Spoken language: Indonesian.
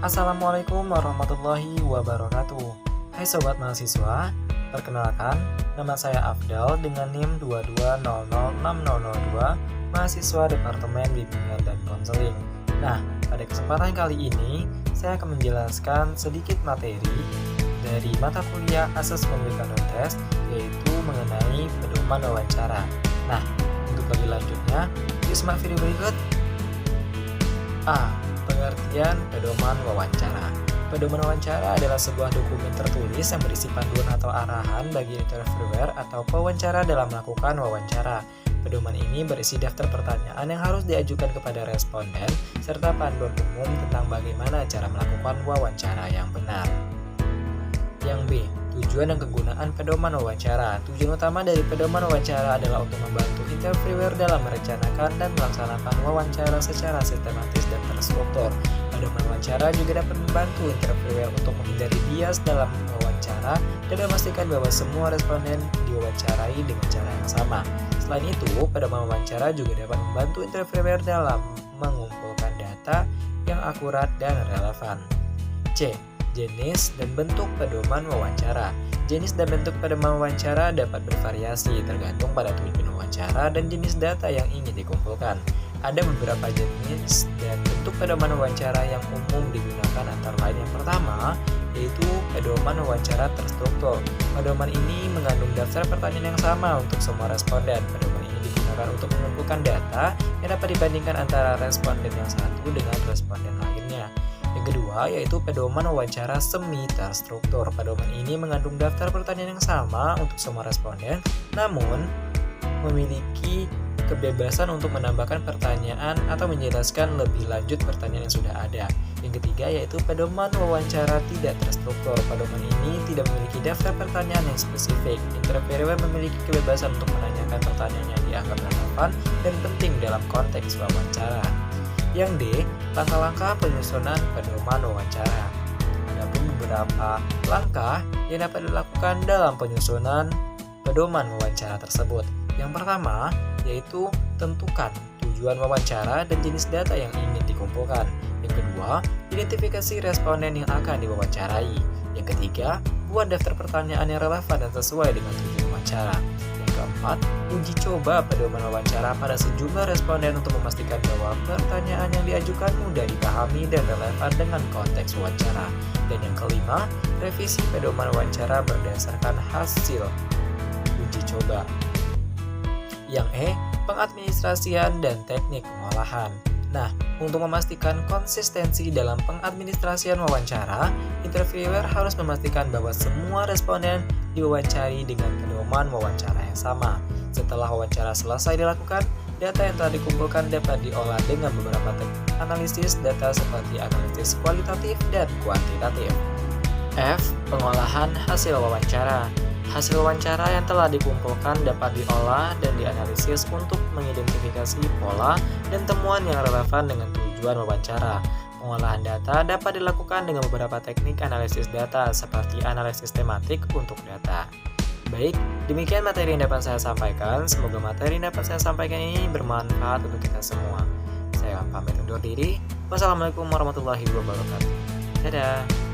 Assalamualaikum warahmatullahi wabarakatuh. Hai sobat mahasiswa, perkenalkan nama saya Afdal dengan NIM 22006002, mahasiswa Departemen Bimbingan dan Konseling. Nah, pada kesempatan kali ini saya akan menjelaskan sedikit materi dari mata kuliah Asesmen Recruitment Test, yaitu mengenai pedoman wawancara. Nah, untuk lebih lanjutnya, yuk simak video berikut. A. Pengertian pedoman wawancara. Pedoman wawancara adalah sebuah dokumen tertulis yang berisi panduan atau arahan bagi interviewer atau pewawancara dalam melakukan wawancara. Pedoman ini berisi daftar pertanyaan yang harus diajukan kepada responden serta panduan umum tentang bagaimana cara melakukan wawancara yang benar. Yang B. Tujuan dan kegunaan pedoman wawancara. Tujuan utama dari pedoman wawancara adalah untuk membantu interviewer dalam merencanakan dan melaksanakan wawancara secara sistematis dan terstruktur. Pedoman wawancara juga dapat membantu interviewer untuk menghindari bias dalam wawancara dan memastikan bahwa semua responden diwawancarai dengan cara yang sama. Selain itu, pedoman wawancara juga dapat membantu interviewer dalam mengumpulkan data yang akurat dan relevan. C. Jenis dan bentuk pedoman wawancara. Jenis dan bentuk pedoman wawancara dapat bervariasi tergantung pada tujuan wawancara dan jenis data yang ingin dikumpulkan. Ada beberapa jenis dan bentuk pedoman wawancara yang umum digunakan antara lain yang pertama, yaitu pedoman wawancara terstruktur. Pedoman ini mengandung daftar pertanyaan yang sama untuk semua responden. Pedoman ini digunakan untuk mengumpulkan data yang dapat dibandingkan antara responden yang satu dengan responden lainnya. Yang kedua, yaitu pedoman wawancara semi terstruktur. Pedoman ini mengandung daftar pertanyaan yang sama untuk semua responden, namun memiliki kebebasan untuk menambahkan pertanyaan atau menjelaskan lebih lanjut pertanyaan yang sudah ada. Yang ketiga, yaitu pedoman wawancara tidak terstruktur. Pedoman ini tidak memiliki daftar pertanyaan yang spesifik. Interviewer memiliki kebebasan untuk menanyakan pertanyaan yang dianggap relevan dan penting dalam konteks wawancara. Yang D. Langkah-langkah penyusunan pedoman wawancara. Ada pun beberapa langkah yang dapat dilakukan dalam penyusunan pedoman wawancara tersebut. Yang pertama, yaitu tentukan tujuan wawancara dan jenis data yang ingin dikumpulkan. Yang kedua, identifikasi responden yang akan diwawancarai. Yang ketiga, buat daftar pertanyaan yang relevan dan sesuai dengan tujuan wawancara. Yang keempat, uji coba pedoman wawancara pada sejumlah responden untuk memastikan bahwa pertanyaan yang diajukan mudah dipahami dan relevan dengan konteks wawancara. Dan yang kelima, revisi pedoman wawancara berdasarkan hasil uji coba. Yang E. Pengadministrasian dan teknik pengolahan. Nah, untuk memastikan konsistensi dalam pengadministrasian wawancara, interviewer harus memastikan bahwa semua responden diwawancari dengan pedoman wawancara yang sama. Setelah wawancara selesai dilakukan, data yang telah dikumpulkan dapat diolah dengan beberapa teknik analisis data seperti analisis kualitatif dan kuantitatif. F. Pengolahan hasil wawancara. Hasil wawancara yang telah dikumpulkan dapat diolah dan dianalisis untuk mengidentifikasi pola dan temuan yang relevan dengan tujuan wawancara. Pengolahan data dapat dilakukan dengan beberapa teknik analisis data seperti analisis tematik untuk data. Baik, demikian materi yang dapat saya sampaikan. Semoga materi yang dapat saya sampaikan ini bermanfaat untuk kita semua. Saya pamit undur diri. Wassalamualaikum warahmatullahi wabarakatuh. Dadah.